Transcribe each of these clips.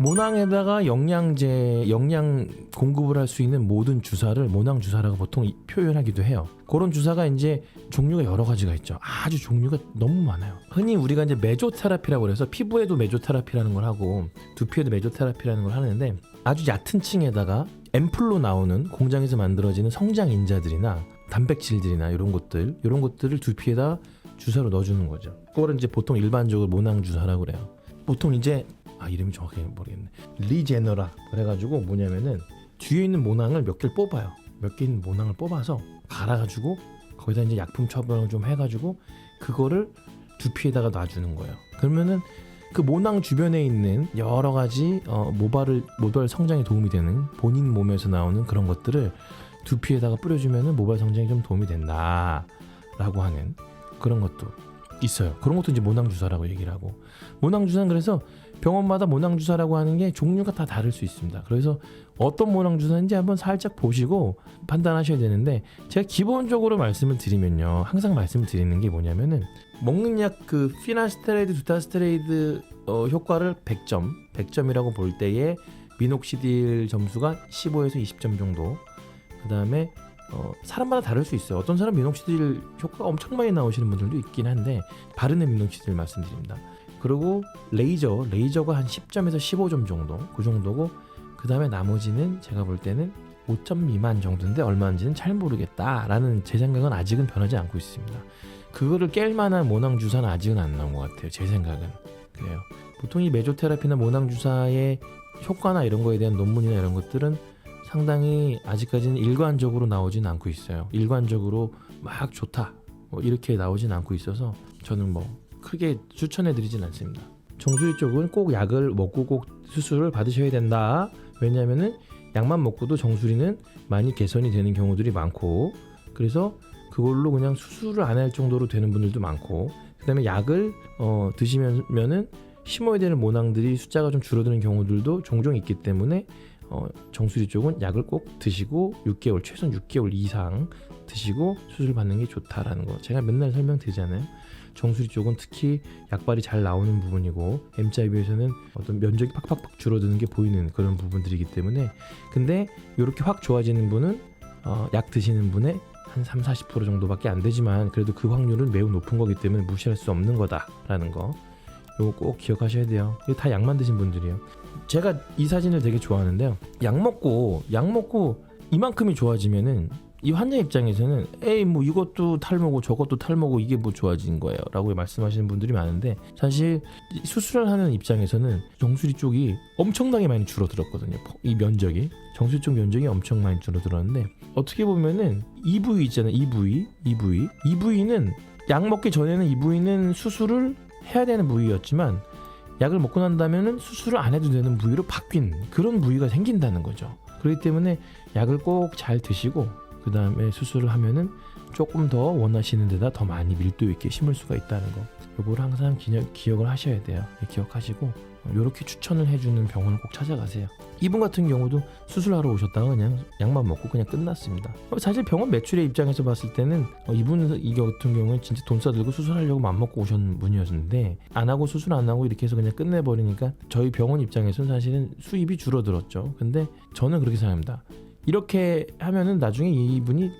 모낭에다가 영양 공급을 할 수 있는 모든 주사를 모낭 주사라고 보통 표현하기도 해요. 그런 주사가 이제 종류가 여러 가지가 있죠. 아주 종류가 너무 많아요. 흔히 우리가 이제 메조테라피라고 그래서 피부에도 메조테라피라는 걸 하고 두피에도 메조테라피라는 걸 하는데, 아주 얕은 층에다가 앰플로 나오는 공장에서 만들어지는 성장 인자들이나 단백질들이나 이런 것들을 두피에다 주사로 넣어주는 거죠. 그거를 이제 보통 일반적으로 모낭 주사라고 그래요. 보통 이제 이름이 정확히 모르겠네. 리제너라 그래가지고 뭐냐면은 뒤에 있는 모낭을 몇 개를 뽑아요. 몇 개 있는 모낭을 뽑아서 갈아가지고 거기다 이제 약품 처방을 좀 해가지고 그거를 두피에다가 놔주는 거예요. 그러면은 그 모낭 주변에 있는 여러 가지 모발 성장에 도움이 되는 본인 몸에서 나오는 그런 것들을 두피에다가 뿌려주면은 모발 성장에 좀 도움이 된다라고 하는 그런 것도 있어요. 그런 것도 이제 모낭 주사라고 얘기를 하고, 모낭 주사는 그래서 병원마다 모낭 주사라고 하는 게 종류가 다 다를 수 있습니다. 그래서 어떤 모낭 주사인지 한번 살짝 보시고 판단하셔야 되는데, 제가 기본적으로 말씀을 드리면요, 항상 말씀을 드리는 게 뭐냐면은 먹는 약 그 피나스테로이드, 두타스테로이드 효과를 100점이라고 볼 때에 미녹시딜 점수가 15에서 20점 정도. 그 다음에 사람마다 다를 수 있어요. 어떤 사람 미녹시딜 효과가 엄청 많이 나오시는 분들도 있긴 한데, 바르는 미녹시딜 말씀드립니다. 그리고 레이저가 한 10점에서 15점 정도, 그 정도고, 그 다음에 나머지는 제가 볼 때는 5점 미만 정도인데 얼마인지는 잘 모르겠다라는 제 생각은 아직은 변하지 않고 있습니다. 그거를 깰 만한 모낭 주사는 아직은 안 나온 것 같아요. 제 생각은 그래요. 보통 이 메조테라피나 모낭 주사의 효과나 이런 거에 대한 논문이나 이런 것들은 상당히 아직까지는 일관적으로 나오진 않고 있어요. 일관적으로 막 좋다 이렇게 나오진 않고 있어서 저는 크게 추천해드리진 않습니다. 정수리 쪽은 꼭 약을 먹고 꼭 수술을 받으셔야 된다. 왜냐하면은 약만 먹고도 정수리는 많이 개선이 되는 경우들이 많고, 그래서 그걸로 그냥 수술을 안 할 정도로 되는 분들도 많고, 그 다음에 약을 드시면은 심어야 되는 모낭들이 숫자가 좀 줄어드는 경우들도 종종 있기 때문에 정수리 쪽은 약을 꼭 드시고 6개월, 최소한 6개월 이상 드시고 수술 받는 게 좋다라는 거 제가 맨날 설명드리잖아요. 정수리 쪽은 특히 약발이 잘 나오는 부분이고, M자에 비해서는 어떤 면적이 팍팍팍 줄어드는 게 보이는 그런 부분들이기 때문에, 근데 이렇게 확 좋아지는 분은 약 드시는 분의 한 30-40% 정도밖에 안 되지만, 그래도 그 확률은 매우 높은 거기 때문에 무시할 수 없는 거다라는 거, 이거 꼭 기억하셔야 돼요. 이거 다 약만 드신 분들이에요. 제가 이 사진을 되게 좋아하는데요. 약 먹고 이만큼이 좋아지면은 이 환자 입장에서는 이것도 탈모고 저것도 탈모고 이게 뭐 좋아진 거예요 라고 말씀하시는 분들이 많은데, 사실 수술을 하는 입장에서는 정수리 쪽이 엄청나게 많이 줄어들었거든요. 이 면적이, 정수리 쪽 면적이 엄청 많이 줄어들었는데, 어떻게 보면은 이 부위 있잖아요. 이 부위는 약 먹기 전에는 이 부위는 수술을 해야 되는 부위였지만, 약을 먹고 난다면은 수술을 안 해도 되는 부위로 바뀐 그런 부위가 생긴다는 거죠. 그렇기 때문에 약을 꼭 잘 드시고 그 다음에 수술을 하면은 조금 더 원하시는 데다 더 많이 밀도 있게 심을 수가 있다는 거, 요거를 항상 기억을 하셔야 돼요. 기억하시고 이렇게 추천을 해주는 병원을 꼭 찾아가세요. 이분 같은 경우도 수술하러 오셨다가 그냥 약만 먹고 그냥 끝났습니다. 사실 병원 매출의 입장에서 봤을 때는 이분 같은 경우는 진짜 돈 싸들고 수술하려고 맘 먹고 오신 분이었는데, 안 하고 수술 안 하고 이렇게 해서 그냥 끝내버리니까 저희 병원 입장에서는 사실은 수입이 줄어들었죠. 근데 저는 그렇게 생각합니다. 이렇게 하면은 나중에 이분이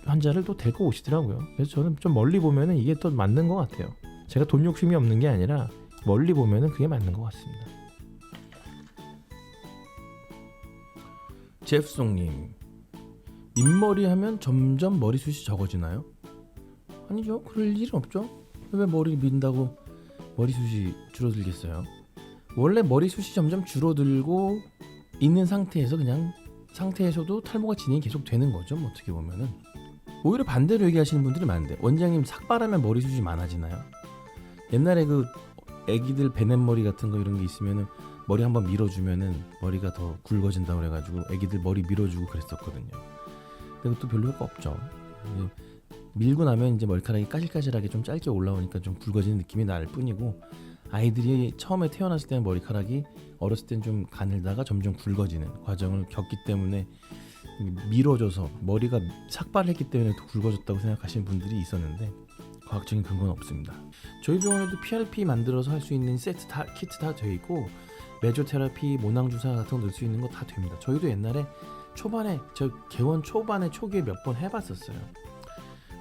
환자를 또 데리고 오시더라고요. 그래서 저는 좀 멀리 보면은 이게 또 맞는 것 같아요. 제가 돈 욕심이 없는 게 아니라 멀리 보면은 그게 맞는 것 같습니다. 제프송님, 민머리 하면 점점 머리숱이 적어지나요? 아니죠. 그럴 일은 없죠. 왜 머리 민다고 머리숱이 줄어들겠어요? 원래 머리숱이 점점 줄어들고 있는 상태에서도 탈모가 진행이 계속 되는 거죠. 어떻게 보면은 오히려 반대로 얘기하시는 분들이 많은데, 원장님 삭발하면 머리숱이 많아지나요? 옛날에 그 애기들 베넷머리 같은 거 이런 게 있으면은 머리 한번 밀어주면은 머리가 더 굵어진다고 그래가지고 애기들 머리 밀어주고 그랬었거든요. 근데 그것도 별로 효과 없죠. 밀고 나면 이제 머리카락이 까질까질하게 좀 짧게 올라오니까 좀 굵어지는 느낌이 날 뿐이고, 아이들이 처음에 태어났을 때는 머리카락이 어렸을 때는 좀 가늘다가 점점 굵어지는 과정을 겪기 때문에 밀어줘서 머리가 삭발했기 때문에 더 굵어졌다고 생각하시는 분들이 있었는데, 과학적인 근거는 없습니다. 저희 병원에도 PRP 만들어서 할 수 있는 세트 다, 키트 다 되어 있고, 메조테라피, 모낭주사 같은 거 넣을 수 있는 거 다 됩니다. 저희도 옛날에 초반에 저 개원 초반에 초기에 몇 번 해봤었어요.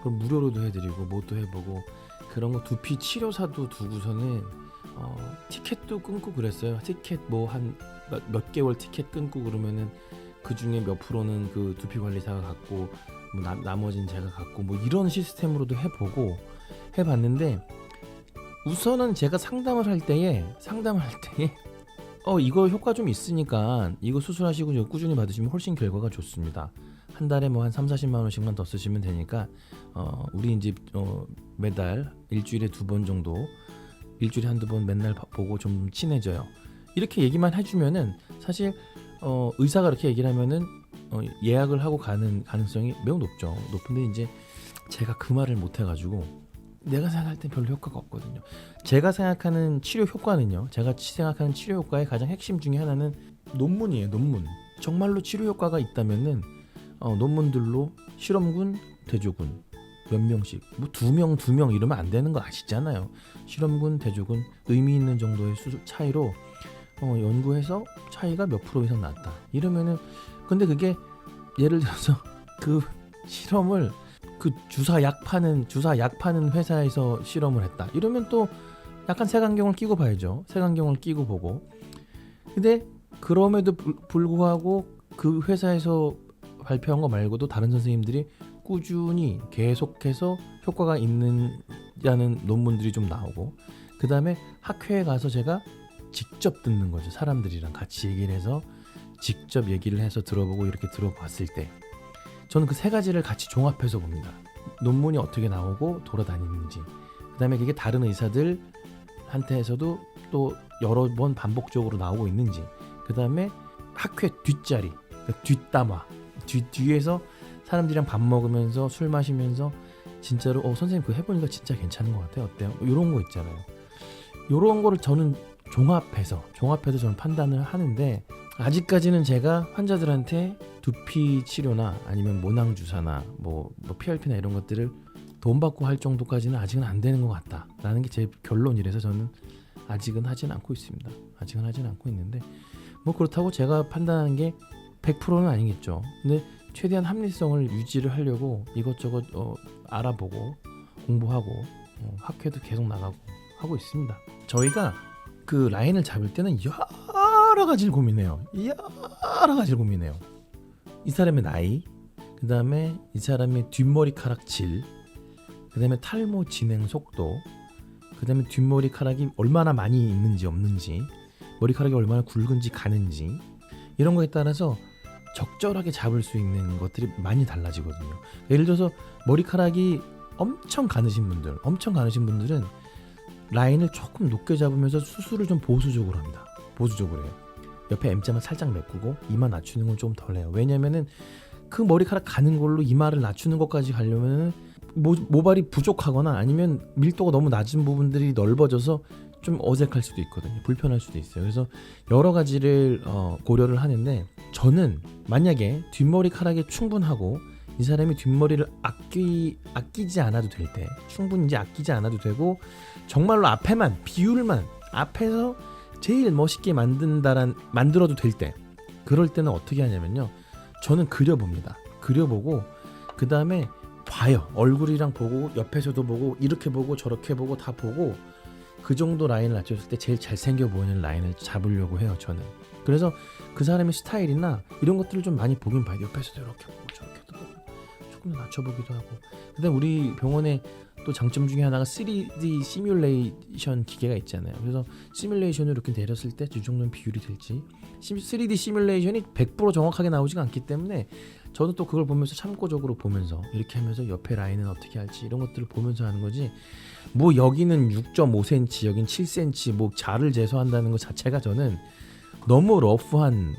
그럼 무료로도 해드리고 뭐도 해보고 그런 거 두피 치료사도 두고서는 티켓도 끊고 그랬어요. 티켓 뭐 한 몇 개월 티켓 끊고 그러면은 그 중에 몇 프로는 그 두피 관리사가 갖고 뭐 나머지는 제가 갖고 뭐 이런 시스템으로도 해보고 해봤는데 우선은 제가 상담을 할 때에 이거 효과 좀 있으니까 이거 수술하시고 이거 꾸준히 받으시면 훨씬 결과가 좋습니다. 한 달에 뭐 한 3-40만 원씩만 더 쓰시면 되니까 우리 이제 매달 일주일에 2번 정도 일주일에 한두 번 맨날 보고 좀 친해져요. 이렇게 얘기만 해주면은 사실 의사가 이렇게 얘기를 하면은 예약을 하고 가는 가능성이 매우 높은데 이제 제가 그 말을 못 해가지고 내가 생각할 땐 별로 효과가 없거든요. 제가 생각하는 치료 효과는요. 제가 생각하는 치료 효과의 가장 핵심 중에 하나는 논문이에요. 논문. 정말로 치료 효과가 있다면은 논문들로 실험군, 대조군 몇 명씩 뭐 2명 이러면 안 되는 거 아시잖아요. 실험군, 대조군 의미 있는 정도의 차이로 연구해서 차이가 몇 프로 이상 났다. 이러면은 근데 그게 예를 들어서 그 실험을 그 주사 약 파는 회사에서 실험을 했다. 이러면 또 약간 색안경을 끼고 봐야죠. 색안경을 끼고 보고. 근데 그럼에도 불구하고 그 회사에서 발표한 거 말고도 다른 선생님들이 꾸준히 계속해서 효과가 있느냐는 논문들이 좀 나오고 그 다음에 학회에 가서 제가 직접 듣는 거죠. 사람들이랑 같이 얘기를 해서 직접 얘기를 해서 들어보고 이렇게 들어봤을 때 저는 그 3가지를 같이 종합해서 봅니다. 논문이 어떻게 나오고 돌아다니는지 그 다음에 그게 다른 의사들한테서도 또 여러 번 반복적으로 나오고 있는지 그 다음에 학회 뒷자리 뒷담화 뒤에서 사람들이랑 밥 먹으면서 술 마시면서 진짜로 선생님 그거 해보니까 진짜 괜찮은 것 같아요. 어때요? 이런 거 있잖아요. 이런 거를 저는 종합해서 저는 판단을 하는데 아직까지는 제가 환자들한테 두피 치료나 아니면 모낭 주사나 뭐 PRP나 이런 것들을 돈 받고 할 정도까지는 아직은 안 되는 것 같다라는 게 제 결론이라서 저는 아직은 하진 않고 있습니다. 아직은 하진 않고 있는데 뭐 그렇다고 제가 판단하는 게 100%는 아니겠죠. 근데 최대한 합리성을 유지를 하려고 이것저것 알아보고 공부하고 학회도 계속 나가고 하고 있습니다. 저희가 그 라인을 잡을 때는 여러 가지를 고민해요. 이 사람의 나이, 그 다음에 이 사람의 뒷머리카락 질, 그 다음에 탈모 진행 속도, 그 다음에 뒷머리카락이 얼마나 많이 있는지 없는지, 머리카락이 얼마나 굵은지 가는지 이런 거에 따라서 적절하게 잡을 수 있는 것들이 많이 달라지거든요. 예를 들어서 머리카락이 엄청 가느신 분들은 라인을 조금 높게 잡으면서 수술을 좀 보수적으로 합니다. 보수적으로 해요. 옆에 M자만 살짝 메꾸고 이마 낮추는 건 좀 덜 해요. 왜냐면은 그 머리카락 가는 걸로 이마를 낮추는 것까지 가려면은 모발이 부족하거나 아니면 밀도가 너무 낮은 부분들이 넓어져서 좀 어색할 수도 있거든요. 불편할 수도 있어요. 그래서 여러 가지를 고려를 하는데 저는 만약에 뒷머리카락이 충분하고 이 사람이 뒷머리를 아끼지 않아도 될 때 충분히 이제 아끼지 않아도 되고 정말로 비율만 앞에서 제일 멋있게 만들어도 될 때 그럴 때는 어떻게 하냐면요. 저는 그려봅니다. 그려보고 그 다음에 봐요. 얼굴이랑 보고 옆에서도 보고 이렇게 보고 저렇게 보고 다 보고 그 정도 라인을 낮췄을 때 제일 잘생겨 보이는 라인을 잡으려고 해요. 저는. 그래서 그 사람의 스타일이나 이런 것들을 좀 많이 보긴 봐요. 옆에서도 이렇게 보고 저렇게도 보고 조금 낮춰보기도 하고. 그다음 우리 병원에 또 장점 중에 하나가 3D 시뮬레이션 기계가 있잖아요. 그래서 시뮬레이션을 이렇게 내렸을 때 이 정도는 비율이 될지 3D 시뮬레이션이 100% 정확하게 나오지가 않기 때문에 저는 또 그걸 보면서 참고적으로 보면서 이렇게 하면서 옆에 라인은 어떻게 할지 이런 것들을 보면서 하는 거지 뭐 여기는 6.5cm 여긴 7cm 뭐 자를 제거한다는 것 자체가 저는 너무 러프한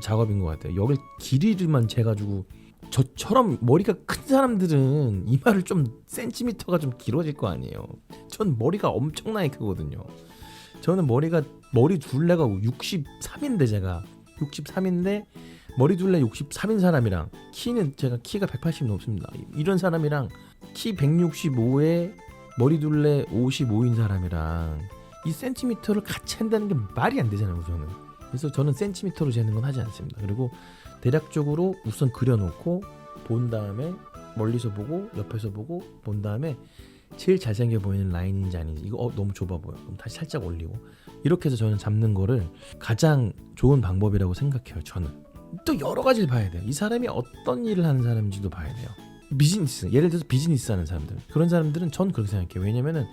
작업인 것 같아요. 여길 길이만 재가지고 저처럼 머리가 큰 사람들은 이마를 좀 센티미터가 좀 길어질 거 아니에요. 전 머리가 엄청나게 크거든요. 저는 머리 둘레가 63인데 제가 63인데 머리 둘레 63인 사람이랑 제가 키가 180 넘습니다. 이런 사람이랑 키 165에 머리 둘레 55인 사람이랑 이 센티미터를 같이 한다는 게 말이 안 되잖아요, 저는. 그래서 저는 센티미터로 재는 건 하지 않습니다. 그리고 대략적으로 우선 그려놓고 본 다음에 멀리서 보고 옆에서 보고 본 다음에 제일 잘생겨 보이는 라인인지 아닌지 이거 너무 좁아 보여. 그럼 다시 살짝 올리고 이렇게 해서 저는 잡는 거를 가장 좋은 방법이라고 생각해요. 저는 또 여러 가지를 봐야 돼요. 이 사람이 어떤 일을 하는 사람인지도 봐야 돼요. 비즈니스, 예를 들어서 비즈니스 하는 사람들, 그런 사람들은 전 그렇게 생각해요. 왜냐면은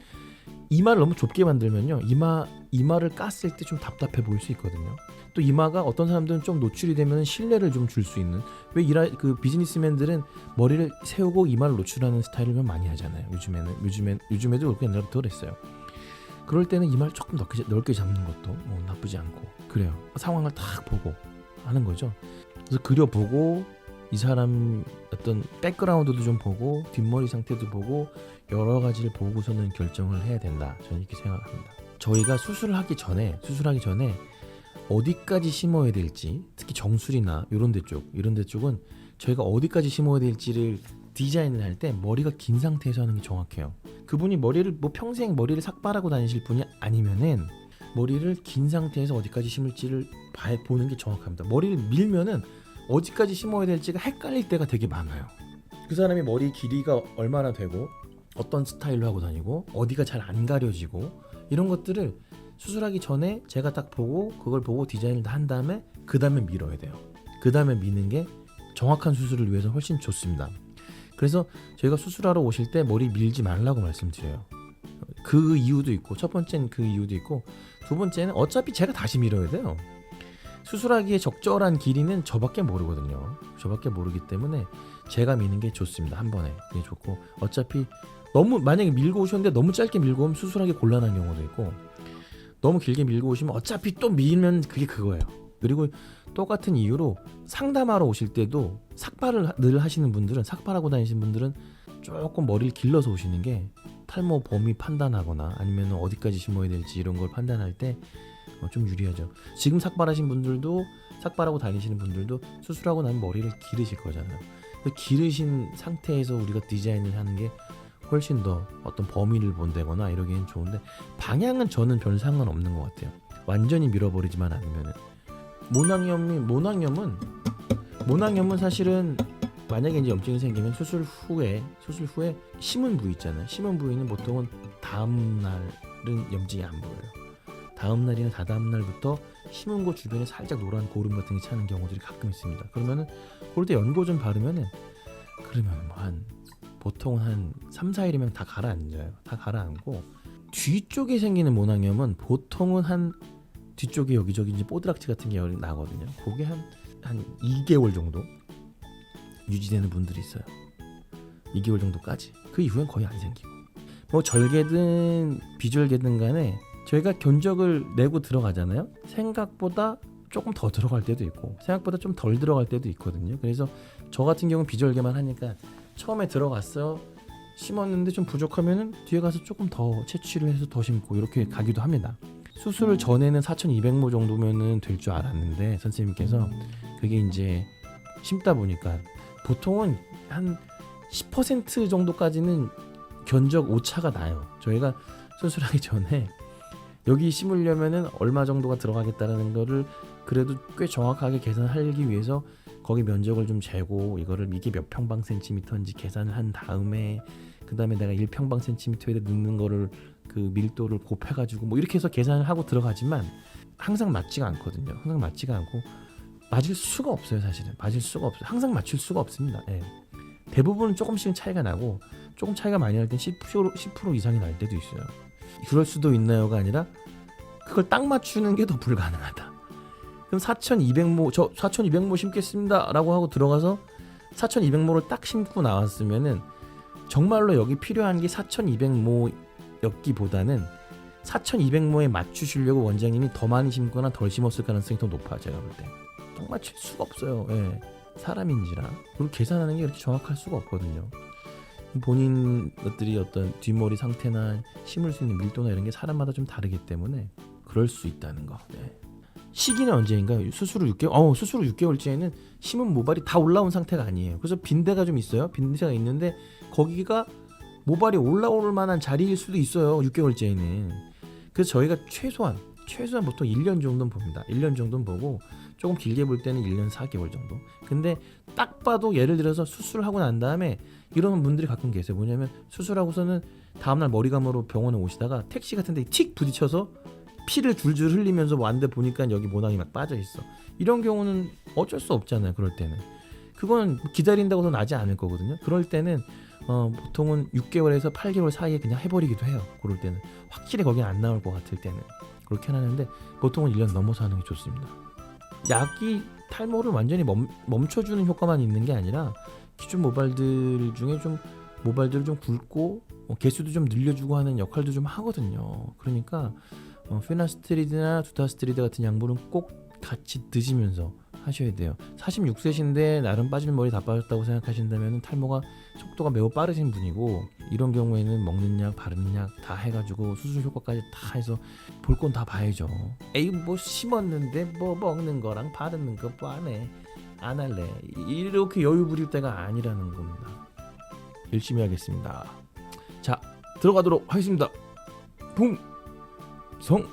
이마를 너무 좁게 만들면요, 이마를 깠을 때 좀 답답해 보일 수 있거든요. 또 이마가 어떤 사람들은 좀 노출이 되면 신뢰를 좀 줄 수 있는, 왜 그 비즈니스맨들은 머리를 세우고 이마를 노출하는 스타일을 많이 하잖아요. 요즘에도 그렇게 옛날부터 그랬어요. 그럴 때는 이마를 조금 넓게 잡는 것도 나쁘지 않고 그래요. 상황을 딱 보고 하는 거죠. 그래서 그려보고 이 사람 어떤 백그라운드도 좀 보고 뒷머리 상태도 보고 여러 가지를 보고서는 결정을 해야 된다. 저는 이렇게 생각합니다. 저희가 수술하기 전에 어디까지 심어야 될지, 특히 정수리나 이런 데 쪽은 저희가 어디까지 심어야 될지를 디자인을 할 때 머리가 긴 상태에서 하는 게 정확해요. 그분이 머리를 평생 머리를 삭발하고 다니실 분이 아니면은 머리를 긴 상태에서 어디까지 심을지를 보는 게 정확합니다. 머리를 밀면은 어디까지 심어야 될지가 헷갈릴 때가 되게 많아요. 그 사람이 머리 길이가 얼마나 되고 어떤 스타일로 하고 다니고 어디가 잘 안 가려지고 이런 것들을 수술하기 전에 제가 딱 보고 그걸 보고 디자인을 다 한 다음에 그 다음에 밀어야 돼요. 그 다음에 미는 게 정확한 수술을 위해서 훨씬 좋습니다. 그래서 저희가 수술하러 오실 때 머리 밀지 말라고 말씀드려요. 그 이유도 있고, 첫 번째는 그 이유도 있고, 두 번째는 어차피 제가 다시 밀어야 돼요. 수술하기에 적절한 길이는 저밖에 모르거든요. 저밖에 모르기 때문에 제가 미는 게 좋습니다. 한 번에 그게 좋고, 어차피 너무 만약에 밀고 오셨는데 너무 짧게 밀고 오면 수술하기 곤란한 경우도 있고, 너무 길게 밀고 오시면 어차피 또 밀면 그게 그거예요. 그리고 똑같은 이유로 상담하러 오실 때도 삭발을 늘 하시는 분들은, 삭발하고 다니시는 분들은 조금 머리를 길러서 오시는 게 탈모 범위 판단하거나 아니면 어디까지 심어야 될지 이런 걸 판단할 때 좀 유리하죠. 지금 삭발하신 분들도, 삭발하고 다니시는 분들도 수술하고 나면 머리를 기르실 거잖아요. 기르신 상태에서 우리가 디자인을 하는 게 훨씬 더 어떤 범위를 본다거나 이러기엔 좋은데, 방향은 저는 별 상관없는 것 같아요. 완전히 밀어버리지만 않으면은. 모낭염은 사실은 만약에 이제 염증이 생기면 수술 후에 심은 부위 있잖아요. 심은 부위는 보통은 다음 날은 염증이 안 보여요. 다음 날이나 다다음 날부터 심은 곳 주변에 살짝 노란 고름 같은 게 차는 경우들이 가끔 있습니다. 그러면은 그럴 때 연고 좀 바르면은, 그러면 보통은 한 3, 4일이면 다 가라앉아요. 다 가라앉고, 뒤쪽에 생기는 모낭염은 보통은 한 뒤쪽에 여기저기 이제 뽀드락지 같은 게 나거든요. 그게 한 2개월 정도 유지되는 분들이 있어요. 2개월 정도까지. 그 이후엔 거의 안 생기고. 뭐 절개든 비절개든 간에 저희가 견적을 내고 들어가잖아요. 생각보다 조금 더 들어갈 때도 있고 생각보다 좀 덜 들어갈 때도 있거든요. 그래서 저 같은 경우는 비절개만 하니까 처음에 들어갔어요. 심었는데 좀 부족하면은 뒤에 가서 조금 더 채취를 해서 더 심고 이렇게 가기도 합니다. 수술 전에는 4,200모 정도면은 될 줄 알았는데 선생님께서 그게 이제 심다 보니까 보통은 한 10% 정도까지는 견적 오차가 나요. 저희가 수술하기 전에 여기 심으려면은 얼마 정도가 들어가겠다라는 거를 그래도 꽤 정확하게 계산하기 위해서 거기 면적을 좀 재고 이거를 이게 몇 평방 센티미터인지 계산을 한 다음에 그 다음에 내가 1평방 센티미터에 넣는 거를 그 밀도를 곱해가지고 뭐 이렇게 해서 계산을 하고 들어가지만 항상 맞지가 않거든요. 항상 맞지가 않고 맞을 수가 없어요. 사실은 맞을 수가 없어요. 항상 맞출 수가 없습니다. 예. 대부분은 조금씩은 차이가 나고 조금 차이가 많이 날 땐 10% 이상이 날 때도 있어요. 그럴 수도 있나요가 아니라 그걸 딱 맞추는 게 더 불가능하다. 그럼 4,200모 저 4,200모 심겠습니다 라고 하고 들어가서 4,200모를 딱 심고 나왔으면은 정말로 여기 필요한 게 4,200모였기보다는 4,200모에 맞추시려고 원장님이 더 많이 심거나 덜 심었을 가능성이 더 높아요. 제가 볼 때 딱 맞출 수가 없어요. 예. 사람인지라. 그리고 계산하는 게 그렇게 정확할 수가 없거든요. 본인 것들이 어떤 뒷머리 상태나 심을 수 있는 밀도나 이런 게 사람마다 좀 다르기 때문에 그럴 수 있다는 거. 네. 시기는 언제인가요? 수술 후 6개월째에는 심은 모발이 다 올라온 상태가 아니에요. 그래서 빈대가 좀 있어요. 빈대가 있는데 거기가 모발이 올라올 만한 자리일 수도 있어요. 6개월째에는. 그래서 저희가 최소한 보통 1년 정도는 봅니다. 1년 정도는 보고 조금 길게 볼 때는 1년 4개월 정도. 근데 딱 봐도 예를 들어서 수술을 하고 난 다음에 이런 분들이 가끔 계세요. 뭐냐면 수술하고서는 다음날 머리 감으러 병원에 오시다가 택시 같은 데 틱 부딪혀서 피를 줄줄 흘리면서 왔는데 보니까 여기 모낭이 막 빠져 있어. 이런 경우는 어쩔 수 없잖아요. 그럴 때는 그건 기다린다고 해서 나지 않을 거거든요. 그럴 때는 보통은 6개월에서 8개월 사이에 그냥 해버리기도 해요. 그럴 때는 확실히 거긴 안 나올 것 같을 때는 그렇게 하는데 보통은 1년 넘어서 하는 게 좋습니다. 약이 탈모를 완전히 멈춰주는 효과만 있는 게 아니라 기존 모발들 중에 좀 모발들을 좀 굵고 개수도 좀 늘려주고 하는 역할도 좀 하거든요. 그러니까 피나스트리드나 두타스트리드 같은 약물은 꼭 같이 드시면서 하셔야 돼요. 46세신데 나름 빠지는 머리 다 빠졌다고 생각하신다면 탈모가 속도가 매우 빠르신 분이고 이런 경우에는 먹는 약 바르는 약 다 해가지고 수술 효과까지 다 해서 볼 건 다 봐야죠. 에이 뭐 심었는데 뭐 먹는 거랑 바르는 거 뭐 안 할래 이렇게 여유 부릴 때가 아니라는 겁니다. 열심히 하겠습니다. 자 들어가도록 하겠습니다. 붕성